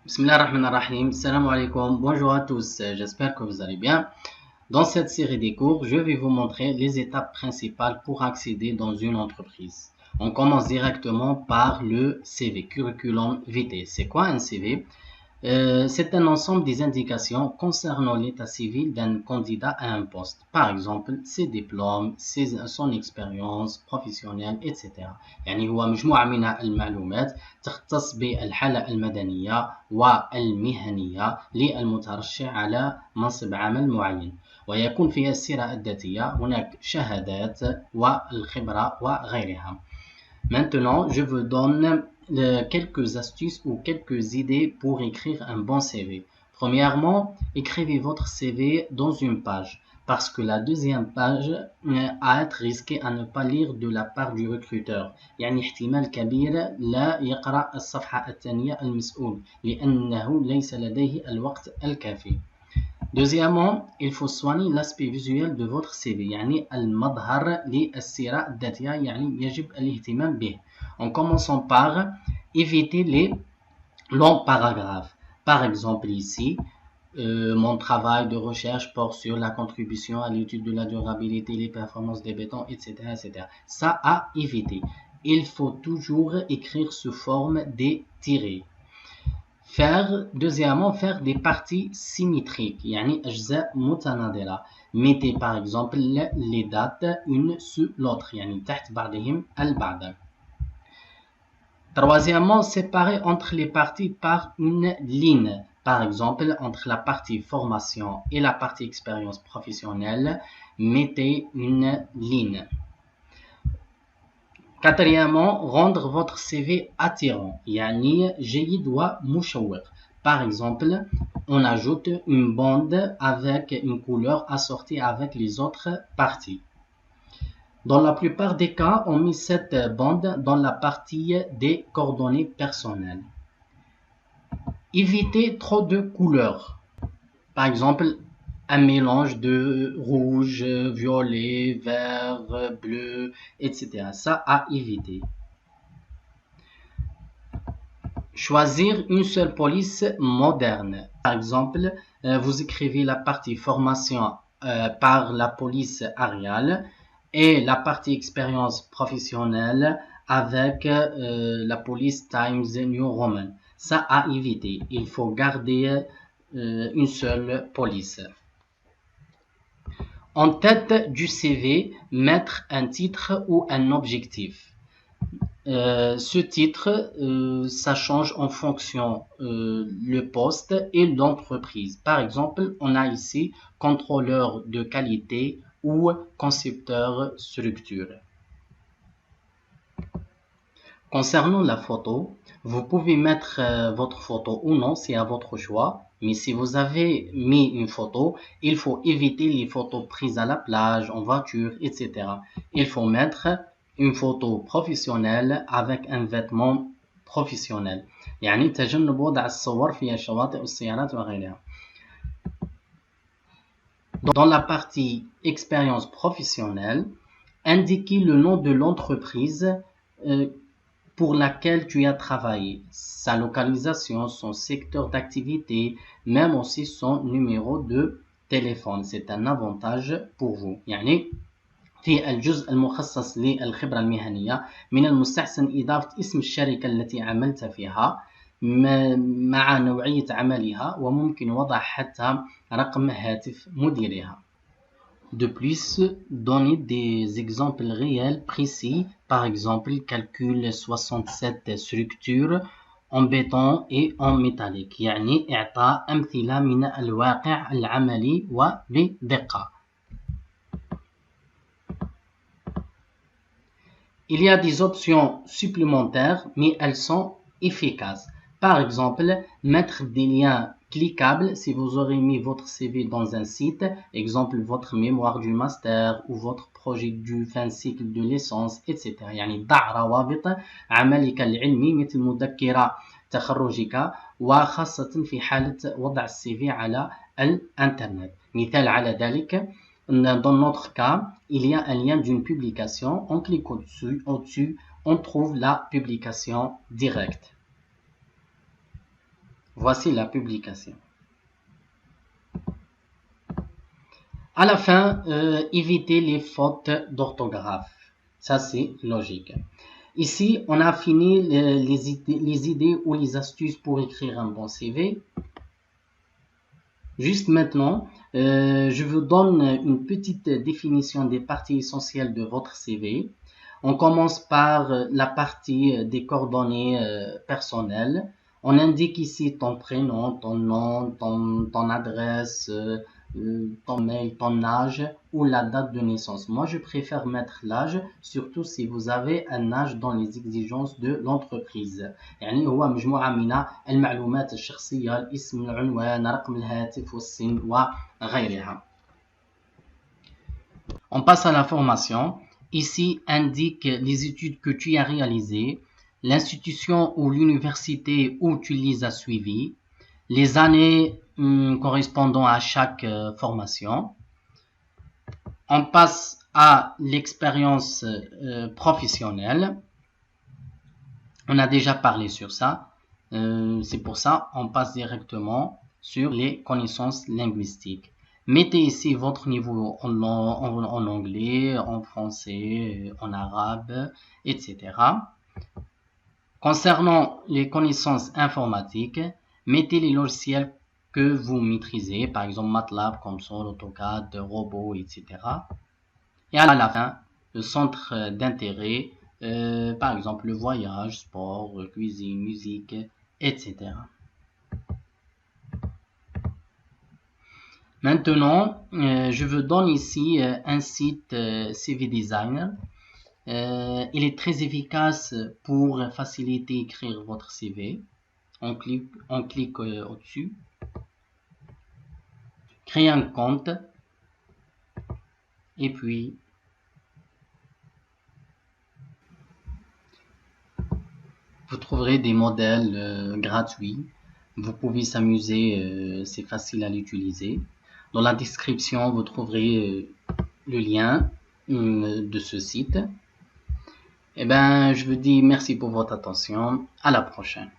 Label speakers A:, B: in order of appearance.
A: Bismillahirrahmanirrahim. Salam alaikum. Bonjour à tous. J'espère que vous allez bien. Dans cette série des cours, je vais vous montrer les étapes principales pour accéder dans une entreprise. On commence directement par le CV, Curriculum Vitae. C'est quoi un CV? C'est un ensemble des indications concernant l'état civil d'un candidat à un poste. Par exemple, ses diplômes, son expérience professionnelle, etc. يعني هو مجموعة من المعلومات تختص بالحالة المدنية والمهنية للمترشح على منصب عمل معين. ويكون فيها السيرة الذاتية، هناك شهادات والخبرة وغيرها. Maintenant, je vous donne quelques astuces ou quelques idées pour écrire un bon CV. Premièrement, écrivez votre CV dans une page, parce que la deuxième page a être risquée à ne pas lire de la part du recruteur. يعني احتمال كبير لا يقرأ الصفحة الثانية المسؤول لأنه ليس لديه الوقت الكافي. Deuxièmement, il faut soigner l'aspect visuel de votre CV. يعني المظهر للسيرة الذاتية يعني يجب الاهتمام به. En commençant par éviter les longs paragraphes. Par exemple ici, mon travail de recherche porte sur la contribution à l'étude de la durabilité, les performances des bétons, etc., etc. Ça à éviter. Il faut toujours écrire sous forme des tirés. Deuxièmement, faire des parties symétriques, يعني أجزاء متناظرة. Mettez par exemple les dates une sous l'autre, يعني تحت بعضهم البعض. Troisièmement, séparer entre les parties par une ligne. Par exemple, entre la partie formation et la partie expérience professionnelle, mettez une ligne. Quatrièmement, rendre votre CV attirant. يعني جيد ومشوق. Par exemple, on ajoute une bande avec une couleur assortie avec les autres parties. Dans la plupart des cas, on met cette bande dans la partie des coordonnées personnelles. Évitez trop de couleurs. Par exemple, un mélange de rouge, violet, vert, bleu, etc. Ça à éviter. Choisir une seule police moderne. Par exemple, vous écrivez la partie formation par la police Arial et la partie expérience professionnelle avec la police Times New Roman. Ça à éviter. Il faut garder une seule police. En tête du CV, mettre un titre ou un objectif. Ce titre, ça change en fonction le poste et l'entreprise. Par exemple, on a ici contrôleur de qualité ou concepteur structure. Concernant la photo, vous pouvez mettre votre photo ou non, c'est à votre choix. Mais si vous avez mis une photo, il faut éviter les photos prises à la plage, en voiture, etc. Il faut mettre une photo professionnelle avec un vêtement professionnel. يعني تجنب وضع الصور في الشواطئ والسيارات وغيرها. Dans la partie expérience professionnelle, indiquez le nom de l'entreprise pour laquelle tu as travaillé, sa localisation, son secteur d'activité, même aussi son numéro de téléphone. C'est un avantage pour vous. يعني في الجزء المخصص للخبرة المهنية من المستحسن إضافة اسم الشركة التي عملت فيها مع نوعية عملها وممكن وضع حتى رقم هاتف مديرها. De plus, donner des exemples réels précis, par exemple, calcul 67 structures en béton et en métallique. يعني إعطاء أمثلة من الواقع العملي وبدقة. Il y a des options supplémentaires, mais elles sont efficaces. Par exemple, mettre des liens cliquables si vous aurez mis votre CV dans un site, exemple votre mémoire du master ou votre projet du fin cycle de licence, etc. يعني ضع روابط عملك العلمي مثل مذكرة تخرجك وخاصة في حالة وضع السي على الانترنت. مثال على ذلك Dans notre cas, il y a un lien d'une publication. On clique au-dessus, on trouve la publication directe. Voilà. Voici la publication. À la fin, évitez les fautes d'orthographe. Ça, c'est logique. Ici, on a fini les idées ou les astuces pour écrire un bon CV. Juste maintenant, je vous donne une petite définition des parties essentielles de votre CV. On commence par la partie des coordonnées personnelles. On indique ici ton prénom, ton nom, ton adresse, ton mail, ton âge ou la date de naissance. Moi, je préfère mettre l'âge, surtout si vous avez un âge dans les exigences de l'entreprise. يعني هو مجموعة من المعلومات الشخصية، الاسم، العنوان، رقم الهاتف والسن وغيرها. On passe à la formation. Ici, indique les études que tu as réalisées, l'institution ou l'université où tu les as suivies, les années correspondant à chaque formation. On passe à l'expérience professionnelle. On a déjà parlé sur ça. C'est pour ça on passe directement sur les connaissances linguistiques. Mettez ici votre niveau en anglais, en français, en arabe, etc. Concernant les connaissances informatiques, mettez les logiciels que vous maîtrisez, par exemple MATLAB, Console, AutoCAD, Robot, etc. Et à la fin, le centre d'intérêt, par exemple le voyage, sport, cuisine, musique, etc. Maintenant, je vous donne ici un site CV Designer. Il est très efficace pour faciliter écrire votre CV. On clique au-dessus. Créer un compte. Et puis, vous trouverez des modèles gratuits. Vous pouvez s'amuser, c'est facile à l'utiliser. Dans la description, vous trouverez le lien de ce site. Eh bien, je vous dis merci pour votre attention. À la prochaine.